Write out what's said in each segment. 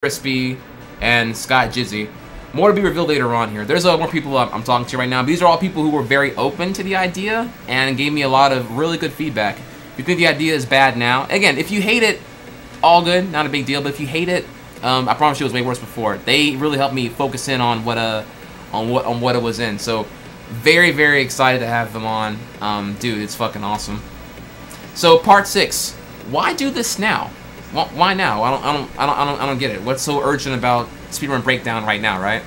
Crispy, and Scott Jizzy. More to be revealed later on here. There's more people I'm talking to right now. These are all people who were very open to the idea and gave me a lot of really good feedback. If you think the idea is bad now, again, if you hate it, all good, not a big deal. But if you hate it, I promise you it was way worse before. They really helped me focus in on what it was in. So very, very excited to have them on. Dude, it's fucking awesome. So part 6. Why do this now? Why now? I don't get it. What's so urgent about Speedrun Breakdown right now, right?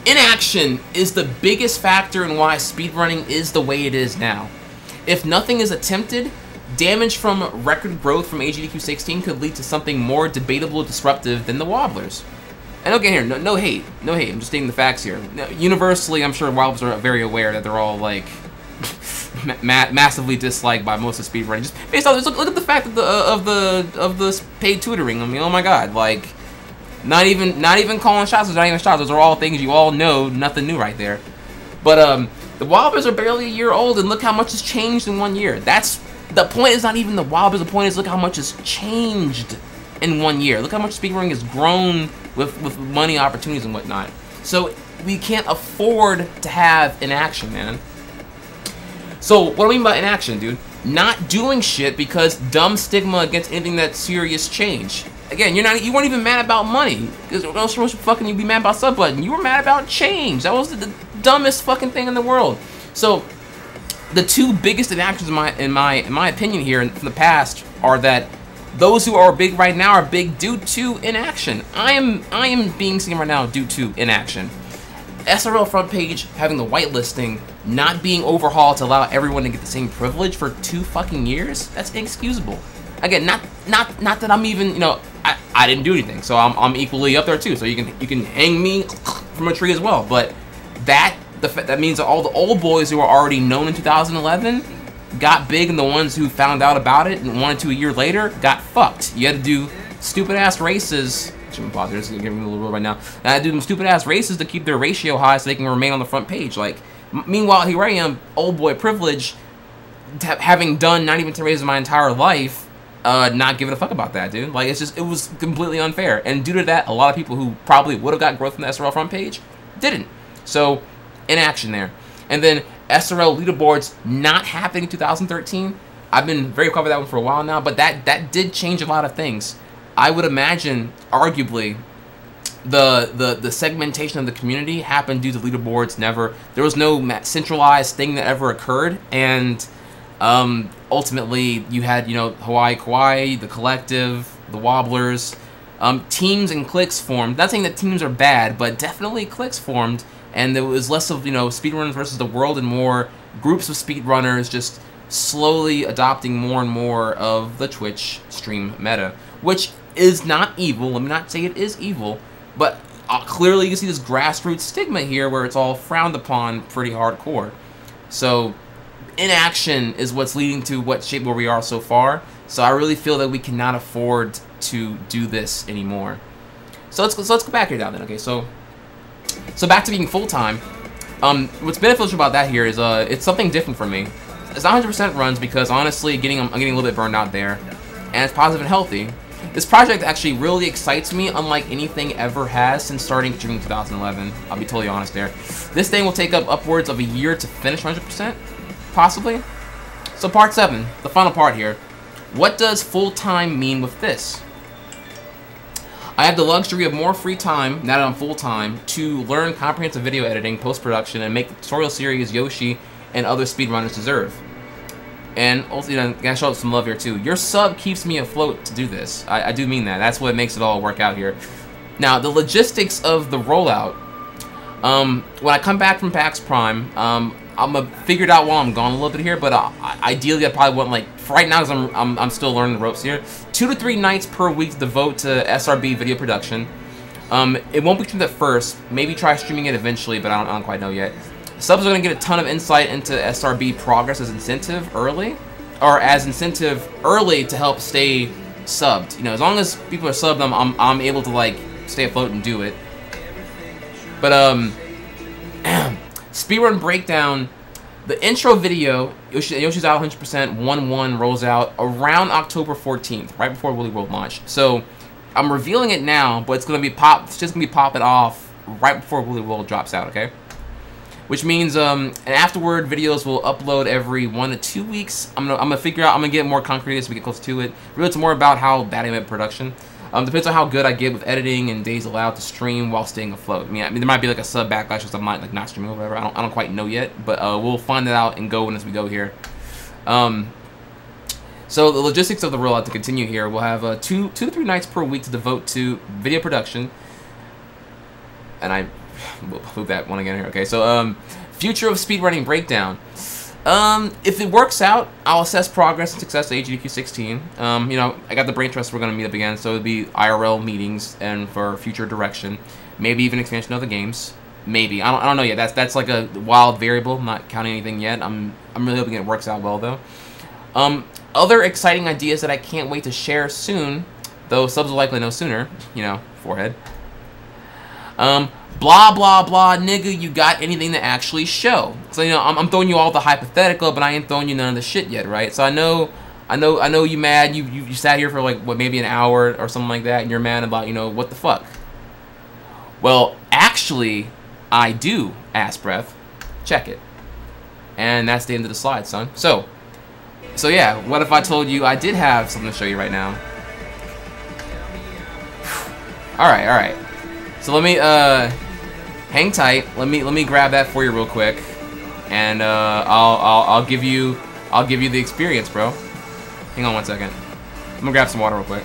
Inaction is the biggest factor in why speedrunning is the way it is now. If nothing is attempted, damage from record growth from AGDQ 16 could lead to something more debatable, disruptive than the Wobblers. And again here, no hate. I'm just stating the facts here. Universally, I'm sure Wobblers are very aware that they're all like massively disliked by most of speedrunning. Just based on look at the fact of the paid tutoring. I mean, oh my god, like not even calling shots. Those are not even shots. Those are all things you all know. Nothing new right there. But the Wobblers are barely a year old, and look how much has changed in 1 year. That's the point. Is not even the Wobblers. The point is look how much has changed in 1 year. Look how much speedrunning has grown with money opportunities and whatnot. So we can't afford to have inaction, man. So what do I mean by inaction, dude? Not doing shit because dumb stigma against anything that's serious change. Again, you weren't even mad about money. Because what else fucking you'd be mad about sub button? You were mad about change. That was the dumbest fucking thing in the world. So the two biggest inactions in my opinion here from the past are that those who are big right now are big due to inaction. I am being seen right now due to inaction. SRL front page having the whitelisting not being overhauled to allow everyone to get the same privilege for 2 fucking years, that's inexcusable. Again, not that I'm even, you know, I didn't do anything, so I'm equally up there too. So you can hang me from a tree as well. But that means that all the old boys who were already known in 2011 got big, and the ones who found out about it and wanted to a year later got fucked. You had to do stupid ass races. Shouldn't bother. This is giving me a little bit right now. And I do them stupid ass races to keep their ratio high so they can remain on the front page. Like, meanwhile, here I am, old boy privilege, having done not even 10 races my entire life, not giving a fuck about that, dude. Like, it was completely unfair. And due to that, a lot of people who probably would have got growth from the SRL front page didn't. So, inaction there. And then SRL leaderboards not happening in 2013. I've been very covered that one for a while now, but that did change a lot of things. I would imagine, arguably, the segmentation of the community happened due to leaderboards. There was no centralized thing that ever occurred, and ultimately you had, you know, Hawaii Kauai, the Collective, the Wobblers, teams and cliques formed. Not saying that teams are bad, but definitely cliques formed, and there was less of, you know, speedrunners versus the world and more groups of speedrunners just slowly adopting more and more of the Twitch stream meta, which is not evil. Let me not say it is evil, but clearly you can see this grassroots stigma here where it's all frowned upon pretty hardcore. So inaction is what's leading to what shape where we are so far. So I really feel that we cannot afford to do this anymore. So let's go back here now then. Okay, so back to being full-time. What's beneficial about that here is it's something different for me. It's not 100% runs because honestly I'm getting a little bit burned out there, and it's positive and healthy. This project actually really excites me, unlike anything ever has since starting June 2011. I'll be totally honest there. This thing will take up upwards of a year to finish 100%, possibly. So part 7, the final part here. What does full-time mean with this? I have the luxury of more free time, now that I'm full-time, to learn comprehensive video editing, post-production, and make the tutorial series Yoshi and other speedrunners deserve. And also, you know, gotta show up some love here too. Your sub keeps me afloat to do this. I do mean that. That's what makes it all work out here. Now, the logistics of the rollout. When I come back from PAX Prime, I'm gonna figure it out while I'm gone a little bit here. But ideally, I probably want, like, for right now, because I'm still learning the ropes here, 2 to 3 nights per week to devote to SRB video production. It won't be streamed at first. Maybe try streaming it eventually, but I don't quite know yet. Subs are going to get a ton of insight into SRB progress as incentive early to help stay subbed. You know, as long as people are subbed, I'm able to, like, stay afloat and do it. But Speedrun Breakdown The intro video, Yoshi's out 100%, 1-1 rolls out around October 14th, right before Woolly World launch. So I'm revealing it now, but it's just gonna be popping off right before Woolly World drops out, okay? Which means and afterward videos will upload every 1 to 2 weeks. I'm gonna get more concrete as we get close to it. Really, it's more about how bad I am at production. Depends on how good I get with editing and days allowed to stream while staying afloat. I mean there might be like a sub backlash or something like not streaming or whatever. I don't quite know yet, but we'll find that out and go as we go here. So the logistics of the rollout to continue here. We'll have 2 to 3 nights per week to devote to video production. And we'll move that one again here. Okay, so future of speedrunning breakdown. If it works out, I'll assess progress and success at AGDQ 16. You know, I got the brain trust. We're gonna meet up again, so it'll be IRL meetings and for future direction, maybe even expansion of the games. Maybe I don't know yet. That's like a wild variable. I'm not counting anything yet. I'm really hoping it works out well though. Other exciting ideas that I can't wait to share soon, though subs will likely know sooner. You know, forehead. Blah blah blah, nigga. You got anything to actually show? So you know, I'm throwing you all the hypothetical, but I ain't throwing you none of the shit yet, right? So I know you mad. You sat here for like what, maybe an hour or something like that, and you're mad about, you know, what the fuck. Well, actually, I do. Ass breath. Check it. And that's the end of the slide, son. So yeah. What if I told you I did have something to show you right now? All right. So let me hang tight. Let me grab that for you real quick, and I'll give you the experience, bro. Hang on one second. I'm gonna grab some water real quick.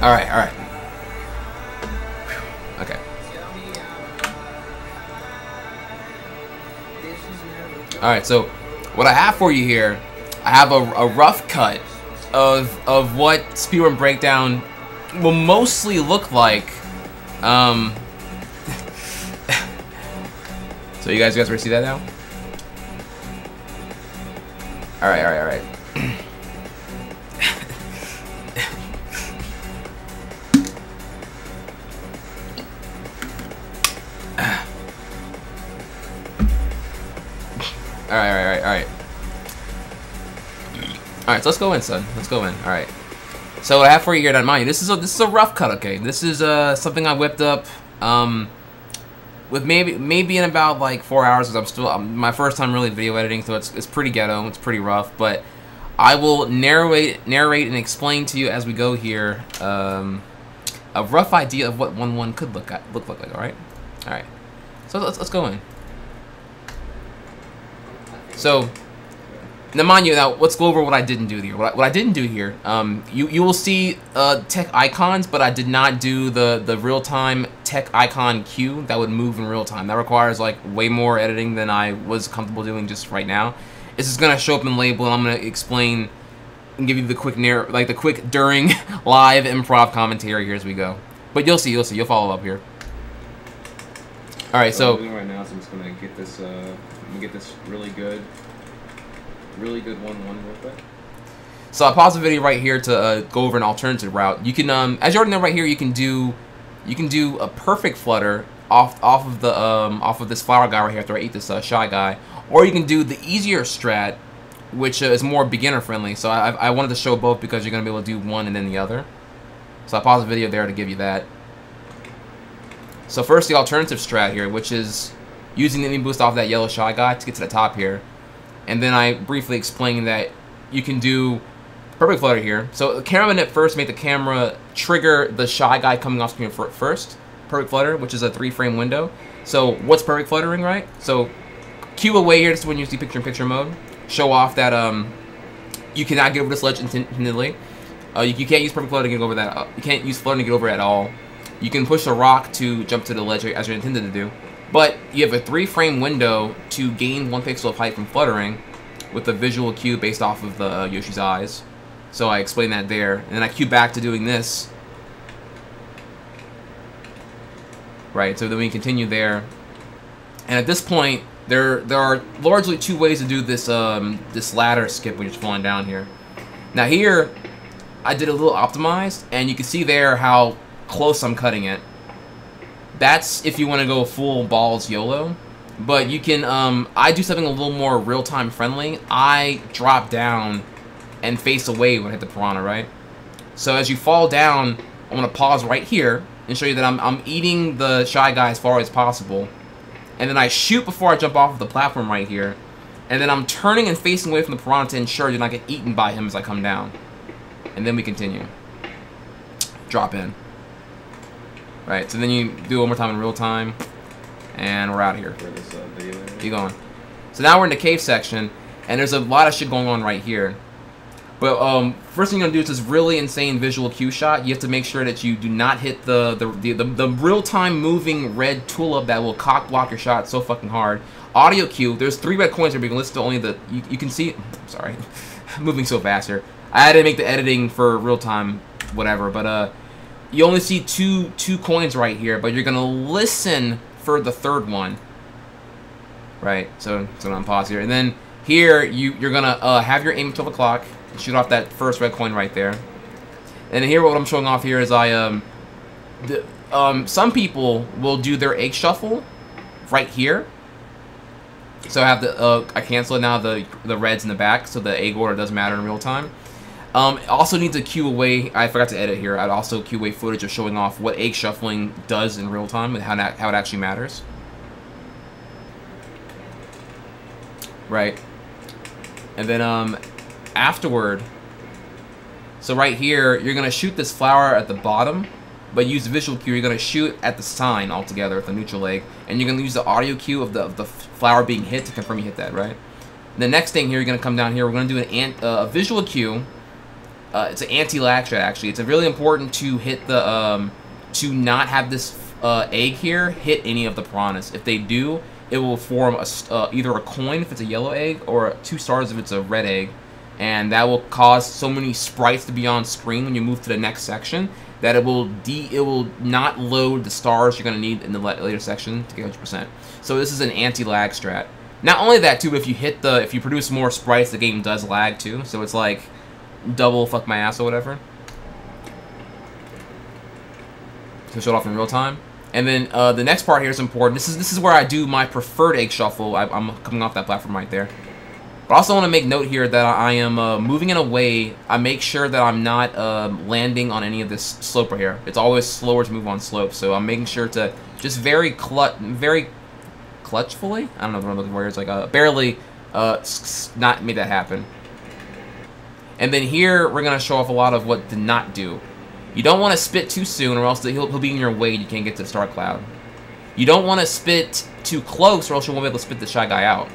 All right. Okay. All right. So, what I have for you here, I have a rough cut of what Speedrun Breakdown will mostly look like. So you guys ready to see that now? All right. Alright, so let's go in, son. Let's go in. Alright. So what I have for you here, don't mind you, this is a rough cut, okay? This is something I whipped up with maybe in about like 4 hours, because I'm still my first time really video editing, so it's pretty ghetto, it's pretty rough, but I will narrate and explain to you as we go here a rough idea of what 1-1 could look like, alright? Alright. So let's go in. So now, mind you, let's go over what I didn't do here. What I didn't do here, you will see tech icons, but I did not do the real-time tech icon queue that would move in real time. That requires like way more editing than I was comfortable doing just right now. It's just gonna show up in label, and I'm gonna explain and give you the quick during live improv commentary here as we go. But you'll see, you'll follow up here. All right, so. What I'm doing right now is I'm just gonna get this, really good 1-1 real quick. So I paused the video right here to go over an alternative route. You can, as you already know, right here you can do a perfect flutter off of this flower guy right here after I eat this shy guy, or you can do the easier strat, which is more beginner friendly. So I wanted to show both because you're gonna be able to do one and then the other. So I paused the video there to give you that. So first, the alternative strat here, which is using the enemy boost off that yellow shy guy to get to the top here. And then I briefly explained that you can do perfect flutter here. So the camera minute first make the camera trigger the shy guy coming off screen first. Perfect flutter, which is a 3-frame window. So what's perfect fluttering, right? So cue away here. This is when you see picture-in-picture mode. Show off that you cannot get over this ledge intently. You can't use perfect flutter to get over that. You can't use flutter to get over it at all. You can push a rock to jump to the ledge as you're intended to do. But you have a 3-frame window to gain 1 pixel of height from fluttering with a visual cue based off of the Yoshi's eyes. So I explained that there. And then I cue back to doing this. Right, so then we continue there. And at this point, there are largely 2 ways to do this this ladder skip when you're falling down here. Now here, I did a little optimized, and you can see there how close I'm cutting it. That's if you want to go full balls YOLO. But you can, I do something a little more real-time friendly. I drop down and face away when I hit the piranha, right? So as you fall down, I'm going to pause right here and show you that I'm eating the shy guy as far as possible. And then I shoot before I jump off of the platform right here. And then I'm turning and facing away from the piranha to ensure you're not get eaten by him as I come down. And then we continue. Drop in. Right, so then you do it one more time in real time. And we're out of here. Keep going. So now we're in the cave section. And there's a lot of shit going on right here. But first thing you're gonna do is this really insane visual cue shot. You have to make sure that you do not hit the real-time moving red tulip that will cock block your shot so fucking hard. Audio cue. There's 3 red coins here, but you can listen to only the. You can see. Sorry, moving so fast here. I had to make the editing for real-time, whatever. But you only see two coins right here, but you're gonna listen for the 3rd one. Right. So I'm pause here, and then here you're gonna have your aim at 12 o'clock. Shoot off that first red coin right there. And here what I'm showing off here is some people will do their egg shuffle right here. So I have the I cancel it now, the reds in the back, so the egg order doesn't matter in real time. Also need to cue away, I forgot to edit here, I'd also cue away footage of showing off what egg shuffling does in real time and how it actually matters. Right. And then afterward, so right here, you're going to shoot this flower at the bottom, but use the visual cue. You're going to shoot at the sign altogether with the neutral egg, and you're going to use the audio cue of the flower being hit to confirm you hit that, right? The next thing here, you're going to come down here. We're going to do a visual cue. It's an anti-lag strat, actually. It's really important to hit the, to not have this egg here hit any of the piranhas. If they do, it will form either a coin if it's a yellow egg, or 2 stars if it's a red egg. And that will cause so many sprites to be on screen when you move to the next section that it will not load the stars you're going to need in the later section to get 100%. So this is an anti-lag strat. Not only that too, but if you produce more sprites, the game does lag too. So it's like double fuck my ass or whatever. So show it off in real time. And then the next part here is important. This is where I do my preferred egg shuffle. I'm coming off that platform right there. But I also want to make note here that I am moving in a way, I make sure that I'm not landing on any of this slope right here. It's always slower to move on slope, so I'm making sure to just very clutchfully, I don't know what I'm looking for, it's like barely not make that happen. And then here, we're going to show off a lot of what to not do. You don't want to spit too soon, or else he'll be in your way and you can't get to the star cloud. You don't want to spit too close, or else you won't be able to spit the shy guy out.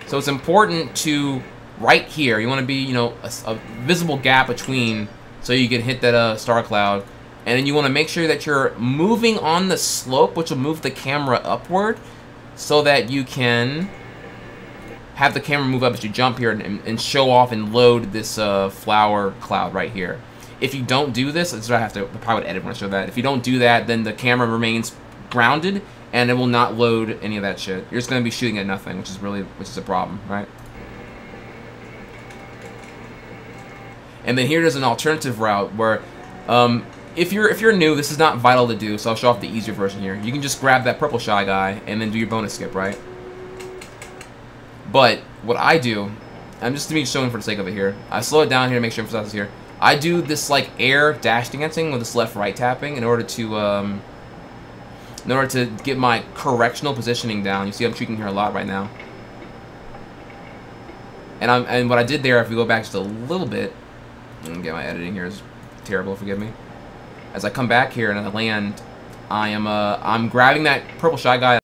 So it's important to, right here, you want to be, you know, a visible gap between so you can hit that star cloud. And then you want to make sure that you're moving on the slope, which will move the camera upward, so that you can have the camera move up as you jump here and show off and load this flower cloud right here. If you don't do this, I have to probably edit when I show that. If you don't do that, then the camera remains grounded, and it will not load any of that shit. You're just going to be shooting at nothing, which is a problem, right? And then here there's an alternative route where, if you're new, this is not vital to do, so I'll show off the easier version here. You can just grab that purple shy guy and then do your bonus skip, right? But what I do, I'm just showing for the sake of it here. I slow it down here to make sure emphasize here. I do this like air dash dancing with this left-right tapping in order to get my correctional positioning down. You see I'm tweaking here a lot right now. And what I did there, if we go back just a little bit, Yeah, my editing here is terrible. Forgive me. As I come back here and I land, I'm grabbing that purple shy guy.